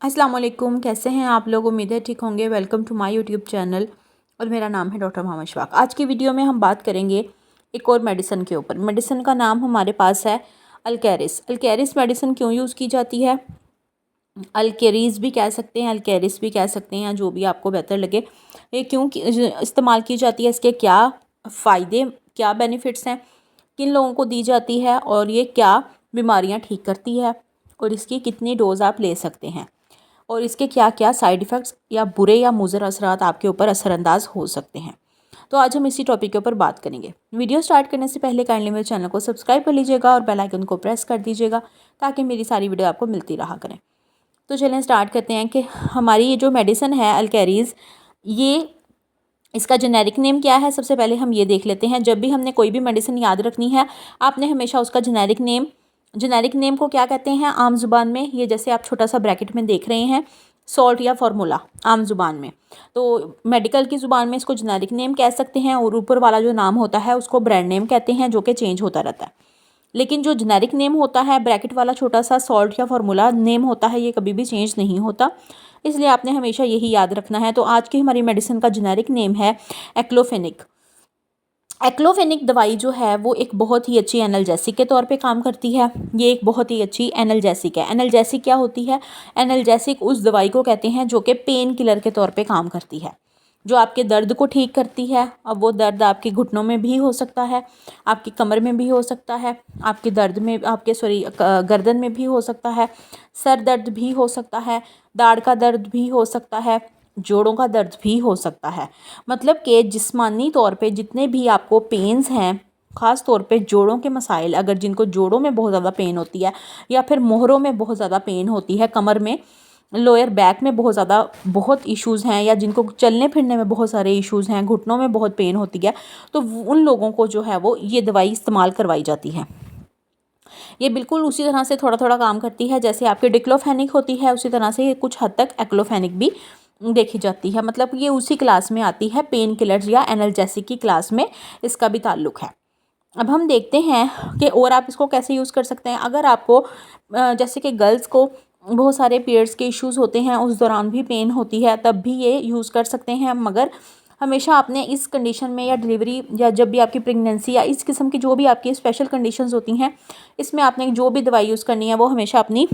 अस्सलाम वालेकुम, कैसे हैं आप लोग। उम्मीद है ठीक होंगे। Welcome to my YouTube channel और मेरा नाम है डॉक्टर मोहम्मद शफाक। आज की वीडियो में हम बात करेंगे एक और मेडिसिन के ऊपर। मेडिसिन का नाम हमारे पास है अल्केरिस। अल्केरिस मेडिसिन क्यों यूज़ की जाती है, अल्केरीज भी कह सकते हैं, अल्केरिस भी कह सकते हैं, जो भी आपको बेहतर लगे। ये क्यों इस्तेमाल की जाती है, इसके क्या फ़ायदे, क्या बेनिफिट्स हैं, किन लोगों को दी जाती है और ये क्या बीमारियां ठीक करती है और इसकी कितनी डोज आप ले सकते हैं और इसके क्या क्या साइड इफ़ेक्ट्स या बुरे या मुज़र असरात आपके ऊपर असरअंदाज हो सकते हैं। तो आज हम इसी टॉपिक के ऊपर बात करेंगे। वीडियो स्टार्ट करने से पहले काइंडली मेरे चैनल को सब्सक्राइब कर लीजिएगा और बेल आइकन को प्रेस कर दीजिएगा ताकि मेरी सारी वीडियो आपको मिलती रहा करें। तो चलें स्टार्ट करते हैं कि हमारी ये जो मेडिसिन है अल्केरीज, ये इसका जेनेरिक नेम क्या है। सबसे पहले हम ये देख लेते हैं। जब भी हमने कोई भी मेडिसिन याद रखनी है, आपने हमेशा उसका जेनेरिक नेम को क्या कहते हैं आम जुबान में, ये जैसे आप छोटा सा ब्रैकेट में देख रहे हैं, सॉल्ट या फार्मूला आम जुबान में। तो मेडिकल की ज़ुबान में इसको जेनेरिक नेम कह सकते हैं और ऊपर वाला जो नाम होता है उसको ब्रांड नेम कहते हैं, जो कि चेंज होता रहता है। लेकिन जो जेनेरिक नेम होता है, ब्रैकेट वाला छोटा सा सॉल्ट या फार्मूला नेम होता है, ये कभी भी चेंज नहीं होता, इसलिए आपने हमेशा यही याद रखना है। तो आज की हमारी मेडिसिन का जेनेरिक नेम है एक्लोफेनिक। एक्लोफेनिक दवाई जो है वो एक बहुत ही अच्छी एनाल्जेसिक के तौर पे काम करती है। ये एक बहुत ही अच्छी एनाल्जेसिक है। एनाल्जेसिक क्या होती है? एनाल्जेसिक उस दवाई को कहते हैं जो कि पेन किलर के तौर पे काम करती है, जो आपके दर्द को ठीक करती है। अब वो दर्द आपके घुटनों में भी हो सकता है, आपकी कमर में भी हो सकता है, आपके दर्द में गर्दन में भी हो सकता है, सर दर्द भी हो सकता है, दाढ़ का दर्द भी हो सकता है, जोड़ों का दर्द भी हो सकता है। मतलब कि जिस्मानी तौर पे जितने भी आपको पेन्स हैं, ख़ास तौर पे जोड़ों के मसाइल, अगर जिनको जोड़ों में बहुत ज़्यादा पेन होती है या फिर मोहरों में बहुत ज़्यादा पेन होती है, कमर में, लोअर बैक में बहुत इश्यूज़ हैं, या जिनको चलने फिरने में बहुत सारे इश्यूज़ हैं, घुटनों में बहुत पेन होती है, तो उन लोगों को जो है वो ये दवाई इस्तेमाल करवाई जाती है। ये बिल्कुल उसी तरह से थोड़ा थोड़ा काम करती है जैसे आपकी डिक्लोफेनिक होती है, उसी तरह से कुछ हद तक एक्लोफेनिक भी देखी जाती है। मतलब ये उसी क्लास में आती है, पेन किलर्स या एनाल्जेसिक की क्लास में इसका भी ताल्लुक है। अब हम देखते हैं कि और आप इसको कैसे यूज़ कर सकते हैं। अगर आपको जैसे कि गर्ल्स को बहुत सारे पीरियड्स के इश्यूज़ होते हैं, उस दौरान भी पेन होती है, तब भी ये यूज़ कर सकते हैं। मगर हमेशा आपने इस कंडीशन में या डिलीवरी या जब भी आपकी प्रेगनेंसी या इस किस्म की जो भी आपकी स्पेशल कंडीशंस होती हैं, इसमें आपने जो भी दवाई यूज़ करनी है वो हमेशा अपनी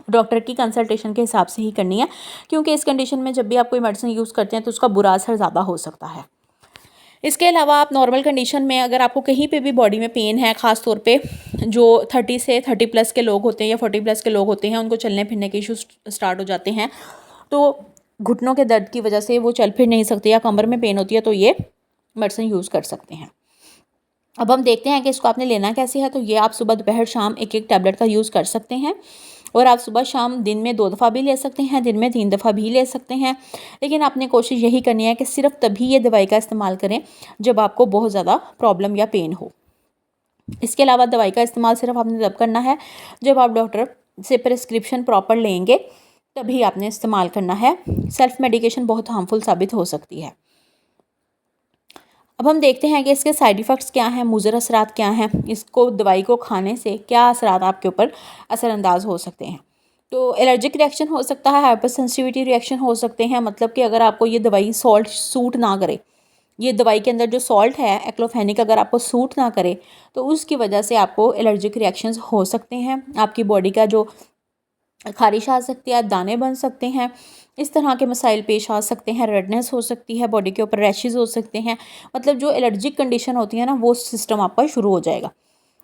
डॉक्टर की कंसल्टेशन के हिसाब से ही करनी है, क्योंकि इस कंडीशन में जब भी आप कोई मेडिसिन यूज़ करते हैं तो उसका बुरा असर ज़्यादा हो सकता है। इसके अलावा आप नॉर्मल कंडीशन में अगर आपको कहीं पे भी बॉडी में पेन है, ख़ास तौर पे जो 30 से 30+ के लोग होते हैं या 40+ के लोग होते हैं, उनको चलने फिरने के इश्यूज स्टार्ट हो जाते हैं, तो घुटनों के दर्द की वजह से वो चल फिर नहीं सकते या कमर में पेन होती है, तो ये मेडिसिन यूज़ कर सकते हैं। अब हम देखते हैं कि इसको आपने लेना कैसे है। तो ये आप सुबह दोपहर शाम एक एक टैबलेट का यूज़ कर सकते हैं, और आप सुबह शाम दिन में 2 दफ़ा भी ले सकते हैं, दिन में 3 दफ़ा भी ले सकते हैं। लेकिन आपने कोशिश यही करनी है कि सिर्फ तभी ये दवाई का इस्तेमाल करें जब आपको बहुत ज़्यादा प्रॉब्लम या पेन हो। इसके अलावा दवाई का इस्तेमाल सिर्फ आपने तब करना है जब आप डॉक्टर से प्रिस्क्रिप्शन प्रॉपर लेंगे, तभी आपने इस्तेमाल करना है। सेल्फ मेडिकेशन बहुत हार्मफुल साबित हो सकती है। अब हम देखते हैं कि इसके साइड इफ़ेक्ट्स क्या हैं, मुज़र असरात क्या हैं, इसको दवाई को खाने से क्या असरात आपके ऊपर असरअंदाज हो सकते हैं। तो एलर्जिक रिएक्शन हो सकता है, हाइपर सेंसिटिविटी रिएक्शन हो सकते हैं। मतलब कि अगर आपको ये दवाई सॉल्ट सूट ना करे, ये दवाई के अंदर जो सॉल्ट है एक्लोफेनिक अगर आपको सूट ना करे, तो उसकी वजह से आपको एलर्जिक रिएक्शंस हो सकते हैं। आपकी बॉडी का जो खारिश आ सकती है, दाने बन सकते हैं, इस तरह के मसाइल पेश आ सकते हैं, रेडनेस हो सकती है, बॉडी के ऊपर रैशेज़ हो सकते हैं। मतलब जो एलर्जिक कंडीशन होती है ना, वो सिस्टम आपका शुरू हो जाएगा,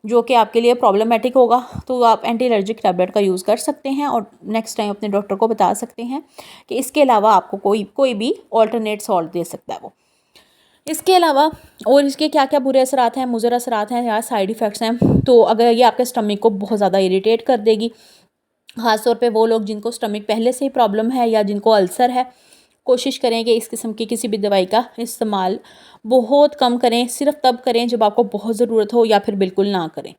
जो कि आपके लिए प्रॉब्लमेटिक होगा। तो आप एंटी एलर्जिक टैबलेट का यूज़ कर सकते हैं और नेक्स्ट टाइम अपने डॉक्टर को बता सकते हैं कि इसके अलावा आपको कोई भी ऑल्टरनेट सॉल्ट दे सकता है वो। इसके अलावा और इसके क्या क्या बुरे असरात हैं, मुज़र असरात हैं या साइड इफ़ेक्ट्स हैं। तो अगर ये आपके स्टमक को बहुत ज़्यादा इरिटेट कर देगी, ख़ास तौर पे वो लोग जिनको स्टमक पहले से ही प्रॉब्लम है या जिनको अल्सर है, कोशिश करें कि इस किस्म की किसी भी दवाई का इस्तेमाल बहुत कम करें, सिर्फ तब करें जब आपको बहुत ज़रूरत हो, या फिर बिल्कुल ना करें।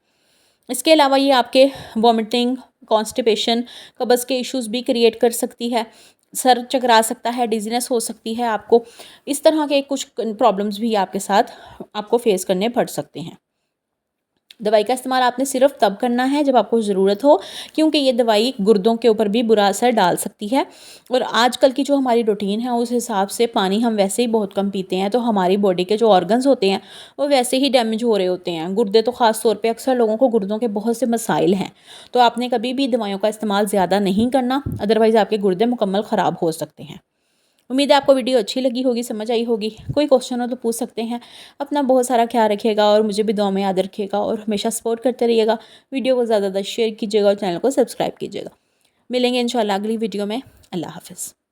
इसके अलावा ये आपके वॉमिटिंग, कॉन्स्टिपेशन, कब्ज़ के इश्यूज़ भी क्रिएट कर सकती है, सर चकरा सकता है, डिजीनेस हो सकती है आपको। इस तरह के कुछ प्रॉब्लम्स भी आपके साथ आपको फेस करने पड़ सकते हैं। दवाई का इस्तेमाल आपने सिर्फ तब करना है जब आपको ज़रूरत हो, क्योंकि ये दवाई गुर्दों के ऊपर भी बुरा असर डाल सकती है। और आजकल की जो हमारी रूटीन है उस हिसाब से पानी हम वैसे ही बहुत कम पीते हैं, तो हमारी बॉडी के जो ऑर्गन्स होते हैं वो वैसे ही डैमेज हो रहे होते हैं। गुर्दे तो ख़ास तौर पे अक्सर लोगों को गुर्दों के बहुत से मसाइल हैं, तो आपने कभी भी दवाइयों का इस्तेमाल ज़्यादा नहीं करना, अदरवाइज़ आपके गुर्दे मुकम्मल ख़राब हो सकते हैं। उम्मीद है आपको वीडियो अच्छी लगी होगी, समझ आई होगी। कोई क्वेश्चन हो तो पूछ सकते हैं। अपना बहुत सारा ख्याल रखिएगा और मुझे भी दुआ में याद रखिएगा और हमेशा सपोर्ट करते रहिएगा। वीडियो को ज़्यादा शेयर कीजिएगा और चैनल को सब्सक्राइब कीजिएगा। मिलेंगे इंशाल्लाह अगली वीडियो में। अल्लाह हाफ़िज़।